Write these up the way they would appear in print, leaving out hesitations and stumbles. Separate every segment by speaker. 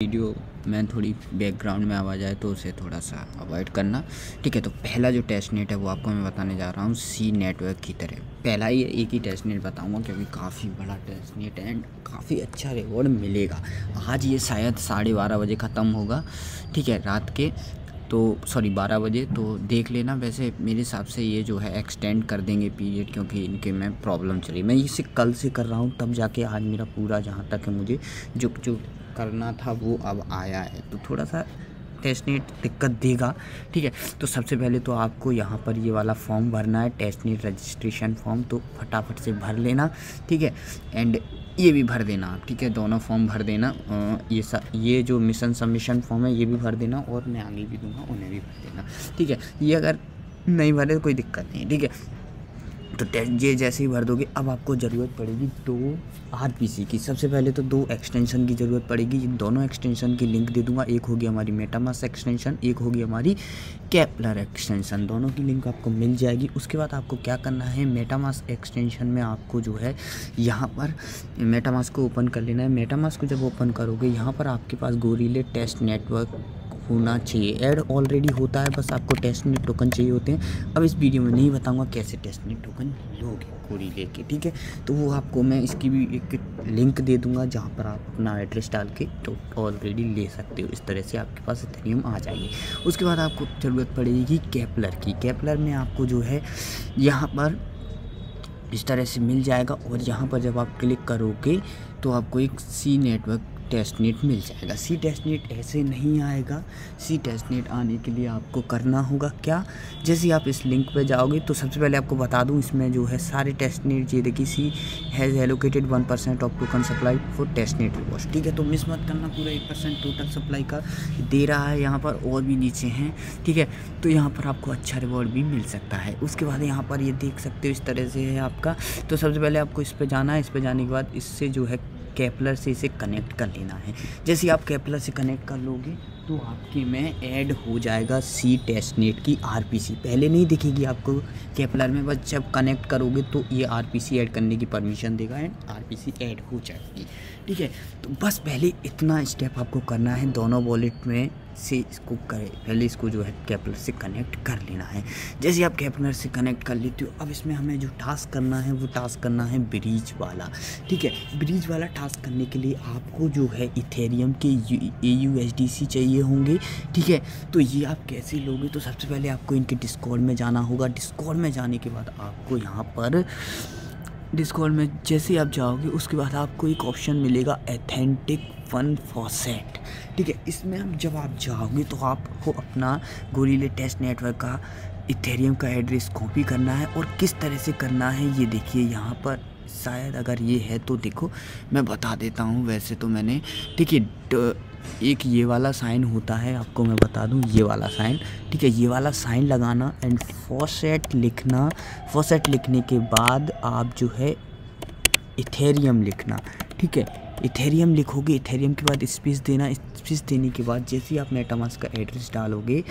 Speaker 1: Video में थोड़ी background में आवाज़ आए तो उसे थोड़ा सा अवॉइड करना। ठीक है, तो पहला जो टेस्ट नेट है वो आपको मैं बताने जा रहा हूँ सी नेटवर्क की तरह। पहला ही एक ही टेस्ट नेट बताऊँगा क्योंकि काफ़ी बड़ा टेस्ट नेट है एंड काफ़ी अच्छा रिवॉर्ड मिलेगा। आज ये शायद 12:30 बजे ख़त्म होगा, ठीक है, रात के, तो सॉरी 12 बजे, तो देख लेना। वैसे मेरे हिसाब से ये जो है एक्सटेंड कर देंगे पीरियड, क्योंकि इनके में प्रॉब्लम चली। मैं इसे कल से कर रहा हूँ, तब जाके आज मेरा पूरा जहाँ तक है मुझे जो करना था वो अब आया है, तो थोड़ा सा टेस्ट नेट दिक्कत देगा। ठीक है, तो सबसे पहले तो आपको यहाँ पर ये वाला फॉर्म भरना है, टेस्ट नेट रजिस्ट्रेशन फॉर्म, तो फटाफट से भर लेना। ठीक है, एंड ये भी भर देना आप, ठीक है, दोनों फॉर्म भर देना। ये जो मिशन सबमिशन फॉर्म है ये भी भर देना, और मैं आगे भी दूंगा उन्हें भी भर देना। ठीक है, ये अगर नहीं भरे तो कोई दिक्कत नहीं। ठीक है, तो ये जैसे ही भर दोगे, अब आपको ज़रूरत पड़ेगी 2 आरपीसी की। सबसे पहले तो 2 एक्सटेंशन की ज़रूरत पड़ेगी। दोनों एक्सटेंशन की लिंक दे दूंगा, एक होगी हमारी मेटामास्क एक्सटेंशन, एक होगी हमारी केपलर एक्सटेंशन। दोनों की लिंक आपको मिल जाएगी। उसके बाद आपको क्या करना है, मेटामास्क एक्सटेंशन में आपको जो है यहाँ पर मेटामास्क को ओपन कर लेना है। मेटामास्क को जब ओपन करोगे, यहाँ पर आपके पास गोरिल्ला टेस्ट नेटवर्क होना चाहिए। ऐड ऑलरेडी होता है, बस आपको टेस्ट नेट टोकन चाहिए होते हैं। अब इस वीडियो में नहीं बताऊंगा कैसे टेस्ट नेट टोकन लोगे पूरी लेके, ठीक है, तो वो आपको मैं इसकी भी एक लिंक दे दूंगा जहाँ पर आप अपना एड्रेस डाल के तो ऑलरेडी ले सकते हो। इस तरह से आपके पास इथेरियम आ जाएंगे। उसके बाद आपको ज़रूरत पड़ेगी केपलर की। केपलर में आपको जो है यहाँ पर इस तरह से मिल जाएगा, और यहाँ पर जब आप क्लिक करोगे तो आपको एक सी नेटवर्क टेस्ट नेट मिल जाएगा। सी टेस्ट नेट ऐसे नहीं आएगा। सी टेस्ट नेट आने के लिए आपको करना होगा क्या, जैसे ही आप इस लिंक पे जाओगे, तो सबसे पहले आपको बता दूं, इसमें जो है सारे टेस्ट नेट, ये देखिए, Sei has allocated 1% of token supply for test net rewards. ठीक है, तो मिस मत करना, पूरा 1% टोटल सप्लाई का दे रहा है यहाँ पर, और भी नीचे हैं। ठीक है, तो यहाँ पर आपको अच्छा रिवॉर्ड भी मिल सकता है। उसके बाद यहाँ पर ये देख सकते हो इस तरह से है आपका। तो सबसे पहले आपको इस पर जाना है। इस पर जाने के बाद इससे जो है केपलर से इसे कनेक्ट कर लेना है। जैसे ही आप केपलर से कनेक्ट कर लोगे तो आपके में ऐड हो जाएगा सी टेस्ट नेट की आरपीसी। पहले नहीं दिखेगी आपको केपलर में, बस जब कनेक्ट करोगे तो ये आरपीसी ऐड करने की परमिशन देगा एंड आरपीसी ऐड हो जाएगी। ठीक है, तो बस पहले इतना स्टेप आपको करना है, दोनों वॉलेट में से इसको करें, पहले इसको जो है केपलर से कनेक्ट कर लेना है। जैसे आप केपलर से कनेक्ट कर लेते हो, अब इसमें हमें जो टास्क करना है वो टास्क करना है ब्रिज वाला। ठीक है, ब्रिज वाला टास्क करने के लिए आपको जो है इथेरियम के AUSDC चाहिए होंगे। ठीक है, तो ये आप कैसे लोगे, तो सबसे पहले आपको इनके डिस्कॉर्ड में जाना होगा। डिस्कॉर्ड में जाने के बाद आपको यहाँ पर डिस्कॉर्ड में जैसे आप जाओगे, उसके बाद आपको एक ऑप्शन मिलेगा एथेंटिक फन फॉसेट। ठीक है, इसमें अब जब आप जाओगे तो आपको अपना गोरिल्ला टेस्ट नेटवर्क का इथेरियम का एड्रेस कॉपी करना है, और किस तरह से करना है ये देखिए यहाँ पर, शायद अगर ये है तो देखो मैं बता देता हूँ। वैसे तो मैंने, देखिए, एक ये वाला साइन होता है, आपको मैं बता दूं, ये वाला साइन। ठीक है, ये वाला साइन लगाना एंड फॉसेट लिखना। फॉसेट लिखने के बाद आप जो है इथेरियम लिखना। ठीक है, इथेरियम लिखोगे, इथेरियम के बाद स्पेस देना। स्पेस देने के बाद जैसे ही आप मेटामास्क का एड्रेस डालोगे,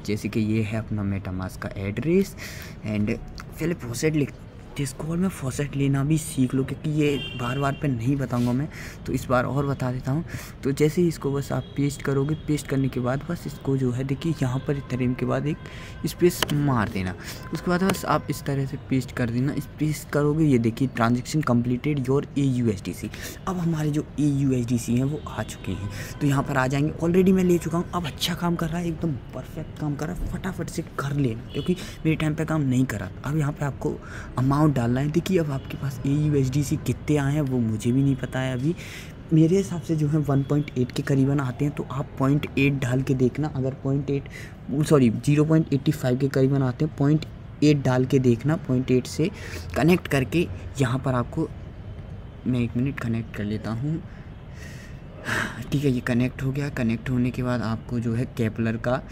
Speaker 1: जैसे कि ये है अपना मेटामास्क का एड्रेस, एंड पहले फॉसेट लिख, डिस्कॉर्ड में फॉसेट लेना भी सीख लो, क्योंकि ये बार बार पे नहीं बताऊंगा मैं, तो इस बार और बता देता हूँ। तो जैसे ही इसको बस आप पेस्ट करोगे, पेस्ट करने के बाद बस इसको जो है देखिए यहाँ पर इथेरियम के बाद एक स्पेस मार देना। उसके बाद बस आप इस तरह से पेस्ट कर देना। पेस्ट करोगे, ये देखिए ट्रांजेक्शन कम्प्लीटेड योर AUSDC। अब हमारे जो AUSDC हैं वो आ चुके हैं, तो यहाँ पर आ जाएंगे। ऑलरेडी मैं ले चुका हूँ। अब अच्छा काम कर रहा है, एकदम परफेक्ट काम कर रहा है, फटाफट से कर लेना, क्योंकि मेरे टाइम पे काम नहीं करा। अब यहाँ पे आपको अमाउंट डालना है। देखिए, अब आपके पास AUSDC कितने आए हैं वो मुझे भी नहीं पता है अभी। मेरे हिसाब से जो है 1.8 के करीबन आते हैं, तो आप 0.8 डाल के देखना। अगर 0.85 के करीबन आते हैं, 0.8 डाल के देखना। 0.8 से कनेक्ट करके यहाँ पर आपको, मैं 1 मिनट कनेक्ट कर लेता हूँ। ठीक है, ये कनेक्ट हो गया। कनेक्ट होने के बाद आपको जो है केपलर का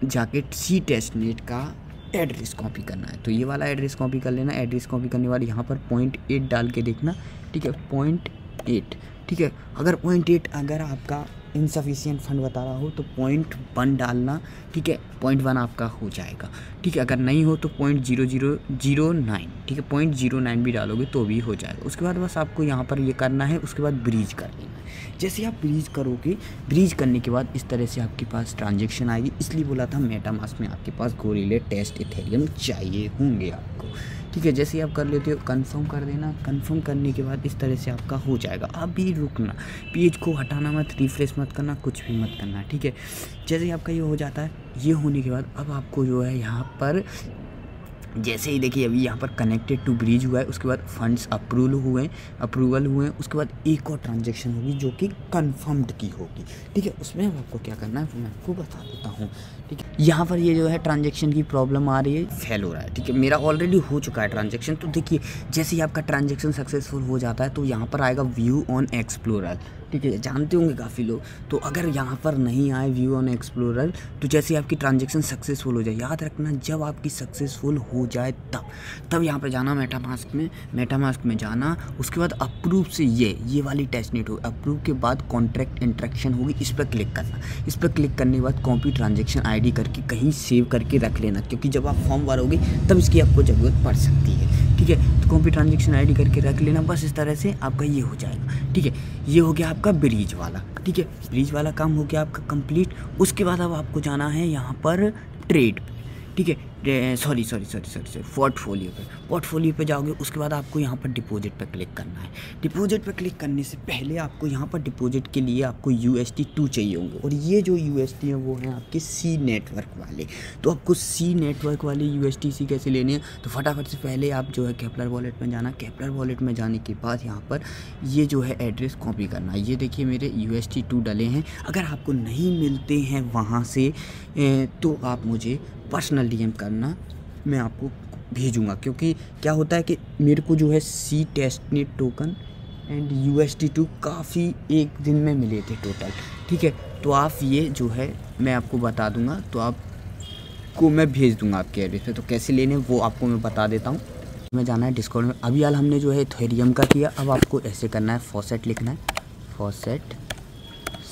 Speaker 1: जाके सी टेस्ट नेट का एड्रेस कॉपी करना है, तो ये वाला एड्रेस कॉपी कर लेना। एड्रेस कॉपी करने वाले यहाँ पर 0.8 डाल के देखना। ठीक है, 0.8। ठीक है, अगर 0.8 अगर आपका इनसफिशिएंट फंड बता रहा हो तो 0.1 डालना, ठीक है। 0.1 आपका हो जाएगा, ठीक है। अगर नहीं हो तो 0.0009, ठीक है, 0.09 भी डालोगे तो भी हो जाएगा। उसके बाद बस आपको यहाँ पर ये करना है, उसके बाद ब्रीज कर लेना है। जैसे आप ब्रीज करोगे, ब्रीज करने के बाद इस तरह से आपके पास ट्रांजेक्शन आएगी। इसलिए बोला था मेटामास्क में आपके पास गोरिल्ला टेस्ट इथेरियम चाहिए होंगे आपको, ठीक है। जैसे आप कर लेते हो कंफर्म कर देना। कंफर्म करने के बाद इस तरह से आपका हो जाएगा। अभी रुकना, पेज को हटाना मत, रिफ्रेश मत करना, कुछ भी मत करना, ठीक है। जैसे ही आपका ये हो जाता है, ये होने के बाद अब आपको जो है यहाँ पर जैसे ही देखिए अभी यहाँ पर कनेक्टेड टू ब्रिज हुआ है, उसके बाद फंड्स अप्रूवल हुए, उसके बाद एक और ट्रांजेक्शन होगी जो कि कंफर्म्ड की होगी, ठीक है। उसमें आपको क्या करना है वो मैं आपको बता देता हूँ, ठीक है। यहाँ पर ये जो है ट्रांजेक्शन की प्रॉब्लम आ रही है, फेल हो रहा है, ठीक है। मेरा ऑलरेडी हो चुका है ट्रांजेक्शन। तो देखिए जैसे ही आपका ट्रांजेक्शन सक्सेसफुल हो जाता है तो यहाँ पर आएगा व्यू ऑन एक्सप्लोरर, ठीक है। जानते होंगे काफ़ी लोग। तो अगर यहाँ पर नहीं आए व्यू ऑन एक्सप्लोरर, तो जैसे आपकी ट्रांजेक्शन सक्सेसफुल हो जाए, याद रखना जब आपकी सक्सेसफुल हो जाए तब यहाँ पर जाना मेटामास्क में जाना। उसके बाद अप्रूव से ये वाली टेस्टनेट होगी। अप्रूव के बाद कॉन्ट्रैक्ट इंट्रैक्शन होगी, इस पर क्लिक करना। इस पर क्लिक करने के बाद कॉपी ट्रांजेक्शन आईडी करके कहीं सेव करके रख लेना, क्योंकि जब आप फॉर्म भरोगे तब इसकी आपको ज़रूरत पड़ सकती है, ठीक है। तो कॉपी ट्रांजेक्शन आईडी करके रख लेना। बस इस तरह से आपका ये हो जाएगा, ठीक है। ये हो गया आपका ब्रिज वाला, ठीक है। ब्रिज वाला काम हो गया आपका कंप्लीट। उसके बाद अब आपको जाना है यहाँ पर ट्रेड, ठीक है। सॉरी पोर्टफोलियो पे जाओगे। उसके बाद आपको यहाँ पर डिपॉजिट पे क्लिक करना है। डिपॉजिट पे क्लिक करने से पहले आपको यहाँ पर डिपॉजिट के लिए आपको UST2 चाहिए होंगे, और ये जो UST हैं वो हैं आपके C नेटवर्क वाले। तो आपको C नेटवर्क वाले USTC कैसे लेने हैं, तो फटाफट से पहले आप जो है केपलर वॉलेट में जाना। केपलर वॉलेट में जाने के बाद यहाँ पर ये जो है एड्रेस कॉपी करना है। ये देखिए मेरे UST2 डले हैं। अगर आपको नहीं मिलते हैं वहाँ से तो आप मुझे पर्सनल DM करना, मैं आपको भेजूँगा। क्योंकि क्या होता है कि मेरे को जो है C testnet token and UST2 काफ़ी एक दिन में मिले थे टोटल, ठीक है। तो आप ये जो है मैं आपको बता दूँगा, तो आपको मैं भेज दूँगा आपके एड्रेस पे। तो कैसे लेने वो आपको मैं बता देता हूँ। मैं जाना है डिस्कॉर्ड में। अभी हाल हमने जो है इथेरियम का किया। अब आपको ऐसे करना है, फॉसेट लिखना है, फॉसेट,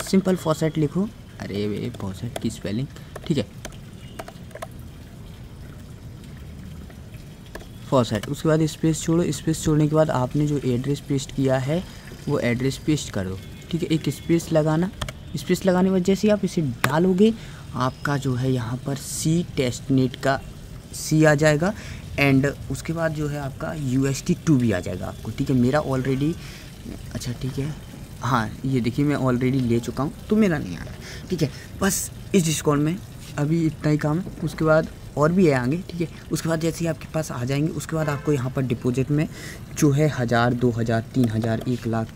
Speaker 1: सिंपल फॉसेट लिखो। अरे फॉसेट की स्पेलिंग, ठीक है, फॉसेट। उसके बाद स्पेस छोड़ो। स्पेस छोड़ने के बाद आपने जो एड्रेस पेस्ट किया है वो एड्रेस पेस्ट करो, ठीक है। एक स्पेस लगाना। स्पेस लगाने के बाद जैसे आप इसे डालोगे आपका जो है यहाँ पर C टेस्टनेट का C आ जाएगा, एंड उसके बाद जो है आपका UST2 भी आ जाएगा आपको, ठीक है। मेरा ऑलरेडी, अच्छा ठीक है, हाँ ये देखिए मैं ऑलरेडी ले चुका हूँ, तो मेरा नहीं आ रहा है, ठीक है। बस इस डिस्काउंट में अभी इतना ही काम है। उसके बाद और भी है आगे, ठीक है। उसके बाद जैसे ही आपके पास आ जाएंगे, उसके बाद आपको यहाँ पर डिपॉजिट में जो है 1000, 2000, 3000, 1 लाख,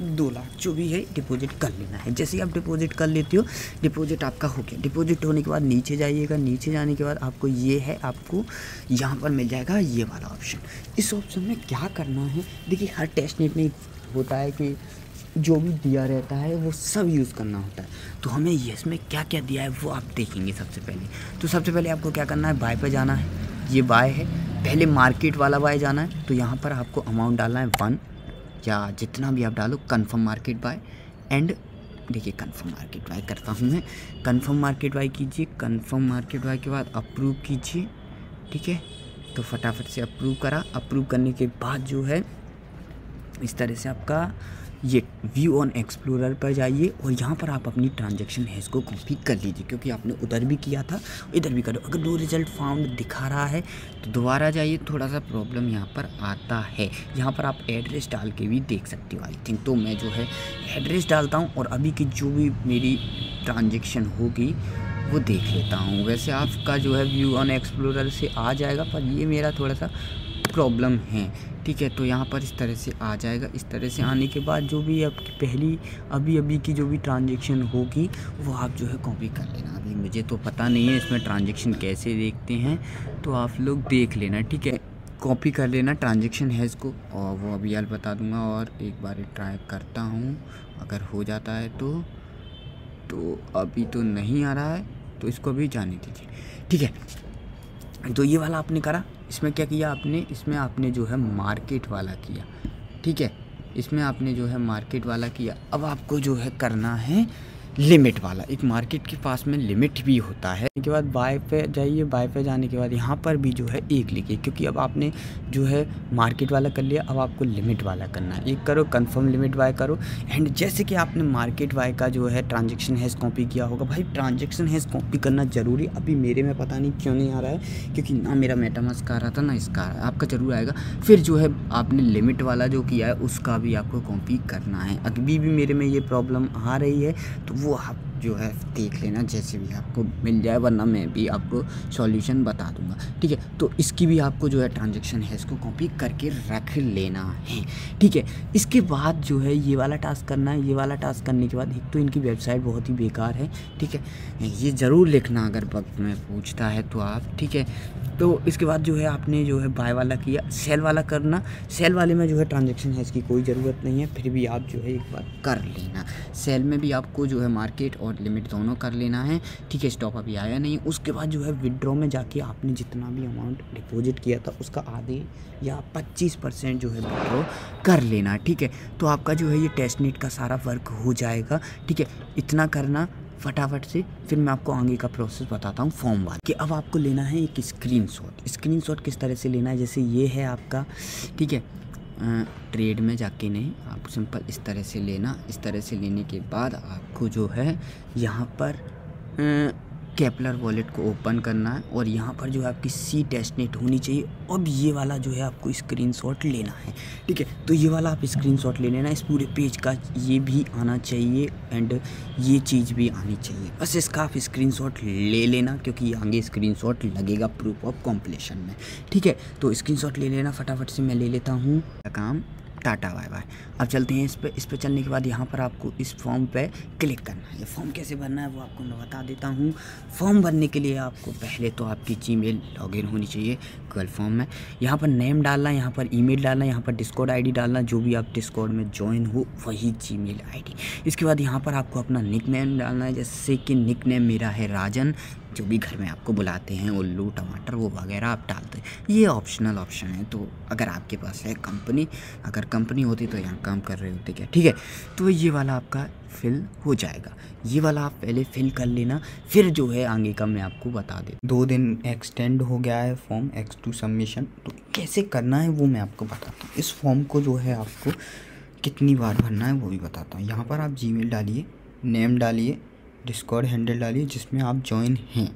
Speaker 1: 2 लाख जो भी है डिपॉजिट कर लेना है। जैसे ही आप डिपॉजिट कर लेते हो, डिपॉजिट आपका हो गया। डिपॉजिट होने के बाद नीचे जाइएगा। नीचे जाने के बाद आपको ये है, आपको यहाँ पर मिल जाएगा ये वाला ऑप्शन। इस ऑप्शन में क्या करना है, देखिए हर टेस्टनेट में होता है कि जो भी दिया रहता है वो सब यूज़ करना होता है। तो हमें ये इसमें क्या क्या दिया है वो आप देखेंगे सबसे पहले। तो सबसे पहले आपको क्या करना है, बाय पे जाना है। ये बाय है, पहले मार्केट वाला बाय जाना है। तो यहाँ पर आपको अमाउंट डालना है 1 या जितना भी आप डालो। कन्फर्म मार्केट बाय, एंड देखिए कन्फर्म मार्केट बाय करता हूँ मैं। कन्फर्म मार्केट बाय कीजिए। कन्फर्म मार्केट बाय के बाद अप्रूव कीजिए, ठीक है। तो फटाफट से अप्रूव करा। अप्रूव करने के बाद जो है इस तरह से आपका ये व्यू ऑन एक्सप्लोरर पर जाइए, और यहाँ पर आप अपनी ट्रांजैक्शन हैश को कॉपी कर लीजिए, क्योंकि आपने उधर भी किया था इधर भी करो। अगर नो रिजल्ट फाउंड दिखा रहा है तो दोबारा जाइए, थोड़ा सा प्रॉब्लम यहाँ पर आता है। यहाँ पर आप एड्रेस डाल के भी देख सकते हो आई थिंक। तो मैं जो है एड्रेस डालता हूँ और अभी की जो भी मेरी ट्रांजेक्शन होगी वो देख लेता हूँ। वैसे आपका जो है व्यू ऑन एक्सप्लोरर से आ जाएगा, पर ये मेरा थोड़ा सा प्रॉब्लम है, ठीक है। तो यहाँ पर इस तरह से आ जाएगा। इस तरह से आने के बाद जो भी आपकी पहली अभी की जो भी ट्रांजेक्शन होगी वो आप जो है कॉपी कर लेना। अभी मुझे तो पता नहीं है इसमें ट्रांजेक्शन कैसे देखते हैं, तो आप लोग देख लेना, ठीक है। कॉपी कर लेना ट्रांजेक्शन हैश को, और वो अभी यार बता दूंगा। और एक बार ट्राई करता हूँ, अगर हो जाता है तो अभी तो नहीं आ रहा है, तो इसको अभी जाने दीजिए, ठीक है। तो ये वाला आपने करा। इसमें क्या किया आपने, इसमें आपने जो है मार्केट वाला किया, ठीक है। इसमें आपने जो है मार्केट वाला किया। अब आपको जो है करना है लिमिट वाला, एक मार्केट के पास में लिमिट भी होता है। उसके बाद बाय पे जाइए, बाय पे जाने के बाद यहाँ पर भी जो है एक लिखिए, क्योंकि अब आपने जो है मार्केट वाला कर लिया, अब आपको लिमिट वाला करना है। एक करो कंफर्म लिमिट बाय करो। एंड जैसे कि आपने मार्केट बाय का जो है ट्रांजेक्शन हैज़ कॉपी किया होगा, भाई ट्रांजेक्शन हैज़ कॉपी करना ज़रूरी। अभी मेरे में पता नहीं क्यों नहीं आ रहा है, क्योंकि ना मेरा मेटामास्क आ रहा था ना इसका, आपका ज़रूर आएगा। फिर जो है आपने लिमिट वाला जो किया है उसका भी आपको कॉपी करना है। अभी भी मेरे में ये प्रॉब्लम आ रही है, तो वो आप जो है देख लेना, जैसे भी आपको मिल जाए, वरना मैं भी आपको सॉल्यूशन बता दूंगा, ठीक है। तो इसकी भी आपको जो है ट्रांजेक्शन है इसको कॉपी करके रख लेना है, ठीक है। इसके बाद जो है ये वाला टास्क करना है। ये वाला टास्क करने के बाद एक तो इनकी वेबसाइट बहुत ही बेकार है, ठीक है, ये ज़रूर लिखना अगर वक्त में पूछता है तो आप, ठीक है। तो इसके बाद जो है आपने जो है बाय वाला किया, सेल वाला करना। सेल वाले में जो है ट्रांजेक्शन है इसकी कोई ज़रूरत नहीं है, फिर भी आप जो है एक बार कर लेना। सेल में भी आपको जो है मार्केट और लिमिट दोनों कर लेना है, ठीक है। स्टॉप अभी आया नहीं। उसके बाद जो है विड्रॉ में जाके आपने जितना भी अमाउंट डिपॉजिट किया था उसका आधे या 25% जो है विड्रॉ कर लेना, ठीक है। तो आपका जो है ये टेस्टनेट का सारा वर्क हो जाएगा, ठीक है। इतना करना फटाफट से, फिर मैं आपको आगे का प्रोसेस बताता हूँ फॉर्म वाला। कि अब आपको लेना है एक स्क्रीनशॉट। स्क्रीनशॉट किस तरह से लेना है, जैसे ये है आपका, ठीक है। ट्रेड में जाके नहीं, आप सिंपल इस तरह से लेना। इस तरह से लेने के बाद आपको जो है यहाँ पर केपलर वॉलेट को ओपन करना है, और यहाँ पर जो है आपकी सी टेस्टनेट होनी चाहिए। अब ये वाला जो है आपको स्क्रीनशॉट लेना है, ठीक है। तो ये वाला आप स्क्रीनशॉट ले लेना, इस पूरे पेज का ये भी आना चाहिए एंड ये चीज़ भी आनी चाहिए। बस इसका आप स्क्रीनशॉट ले लेना, क्योंकि आगे स्क्रीनशॉट लगेगा प्रूफ ऑफ कॉम्प्लीशन में, ठीक है। तो स्क्रीनशॉट ले लेना फटाफट से, मैं ले लेता हूँ काम। Tata bye bye. अब चलते हैं इस पे चलने के बाद यहाँ पर आपको इस फॉर्म पे क्लिक करना है। ये फॉर्म कैसे भरना है वो आपको मैं बता देता हूँ। फॉर्म भरने के लिए आपको पहले तो आपकी जीमेल लॉगिन होनी चाहिए गूगल फॉर्म में। यहाँ पर नेम डालना, यहाँ पर ईमेल डालना, यहाँ पर डिस्कॉर्ड आईडी डालना, जो भी आप डिस्कॉर्ड में ज्वाइन हो वही जीमेल आईडी। इसके बाद यहाँ पर आपको अपना निक नेम डालना है, जैसे कि निक नेम मेरा है राजन, जो भी घर में आपको बुलाते हैं, उल्लू टमाटर वो वगैरह आप डालते हैं। ये ऑप्शनल ऑप्शन है, तो अगर आपके पास है कंपनी, अगर कंपनी होती तो यहाँ काम कर रहे होते क्या, ठीक है। तो ये वाला आपका फिल हो जाएगा, ये वाला आप पहले फिल कर लेना, फिर जो है आगे का मैं आपको बता दे। 2 दिन एक्सटेंड हो गया है फॉर्म X2 सबमिशन, तो कैसे करना है वो मैं आपको बताता हूँ। इस फॉर्म को जो है आपको कितनी बार भरना है वो भी बताता हूँ। यहाँ पर आप जीमेल डालिए, नेम डालिए, डिस्कॉर्ड हैंडल डालिए जिसमें आप ज्वाइन हैं,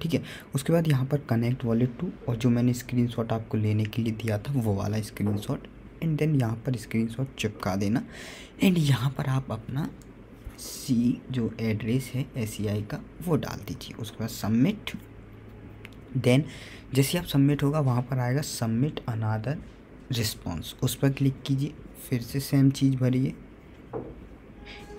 Speaker 1: ठीक है। उसके बाद यहाँ पर कनेक्ट वॉलेट टू, और जो मैंने स्क्रीनशॉट आपको लेने के लिए दिया था वो वाला स्क्रीनशॉट, एंड देन यहाँ पर स्क्रीनशॉट चिपका देना। एंड यहाँ पर आप अपना सी जो एड्रेस है SCI का वो डाल दीजिए। उसके बाद सबमिट। देन जैसे आप सबमिट होगा वहाँ पर आएगा सबमिट अनदर रिस्पॉन्स, उस पर क्लिक कीजिए, फिर से सेम चीज़ भरिए।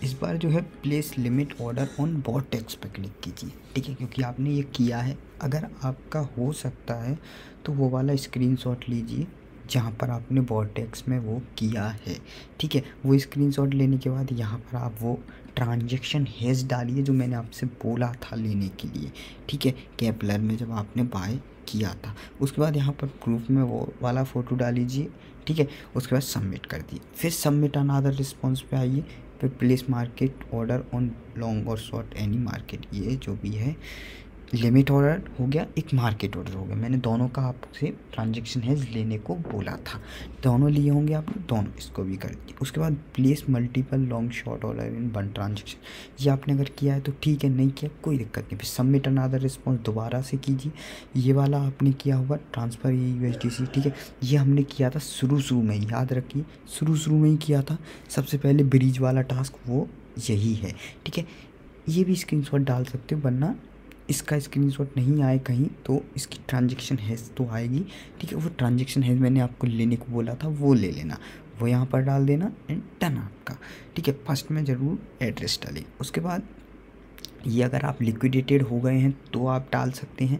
Speaker 1: इस बार जो है प्लेस लिमिट ऑर्डर ऑन बॉटेक्स पर क्लिक कीजिए, ठीक है, क्योंकि आपने ये किया है। अगर आपका हो सकता है तो वो वाला स्क्रीनशॉट लीजिए जहाँ पर आपने बॉटेक्स में वो किया है, ठीक है। वो स्क्रीनशॉट लेने के बाद यहाँ पर आप वो ट्रांजेक्शन हैज़ डालिए जो मैंने आपसे बोला था लेने के लिए, ठीक है, केपलर में जब आपने बाय किया था। उसके बाद यहाँ पर प्रूफ में वो वाला फ़ोटो डाल लीजिए, ठीक है। उसके बाद सबमिट कर दिए, फिर सबमिट अनदर रिस्पॉन्स पे आइए, फिर place market order on long और शॉर्ट एनी मार्केट, ये जो भी है लिमिट ऑर्डर हो गया, एक मार्केट ऑर्डर हो गया। मैंने दोनों का आपसे ट्रांजेक्शन है लेने को बोला था, दोनों लिए होंगे आपने, दोनों इसको भी कर दिए। उसके बाद place multiple long short order in one transaction, ये आपने अगर किया है तो ठीक है, नहीं किया कोई दिक्कत नहीं। फिर सबमिट अनदर रिस्पॉन्स दोबारा से कीजिए। ये वाला आपने किया हुआ ट्रांसफ़र USDC, ठीक है, ये हमने किया था शुरू में, याद रखिए शुरू में ही किया था। सबसे पहले ब्रिज वाला टास्क वो यही है, ठीक है। ये भी स्क्रीनशॉट डाल सकते हो, वरना इसका स्क्रीनशॉट नहीं आए कहीं तो इसकी ट्रांजेक्शन हैज़ तो आएगी, ठीक है। वो ट्रांजेक्शन हैज़ मैंने आपको लेने को बोला था वो ले लेना, वो यहाँ पर डाल देना एंड डन आपका, ठीक है। फर्स्ट में ज़रूर एड्रेस डालिए। उसके बाद ये अगर आप लिक्विडेटेड हो गए हैं तो आप डाल सकते हैं।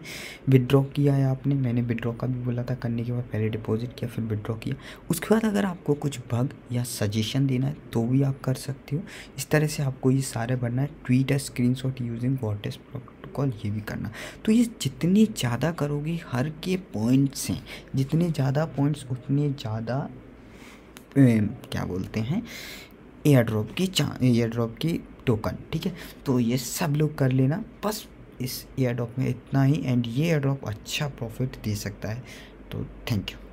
Speaker 1: विड्रॉ किया है आपने, मैंने विड्रॉ का भी बोला था करने के बाद, पहले डिपॉजिट किया फिर विड्रॉ किया। उसके बाद अगर आपको कुछ बग या सजेशन देना है तो भी आप कर सकते हो। इस तरह से आपको ये सारे भरना है। Tweet a screenshot using vortex protocol, ये भी करना। तो ये जितने ज़्यादा करोगे, हर के पॉइंट्स हैं, जितने ज़्यादा पॉइंट्स उतने ज़्यादा क्या बोलते हैं एयर ड्रॉप की टोकन, ठीक है। तो ये सब लोग कर लेना, बस इस एयर ड्रॉप में इतना ही, एंड ये एयर ड्रॉप अच्छा प्रॉफिट दे सकता है। तो थैंक यू।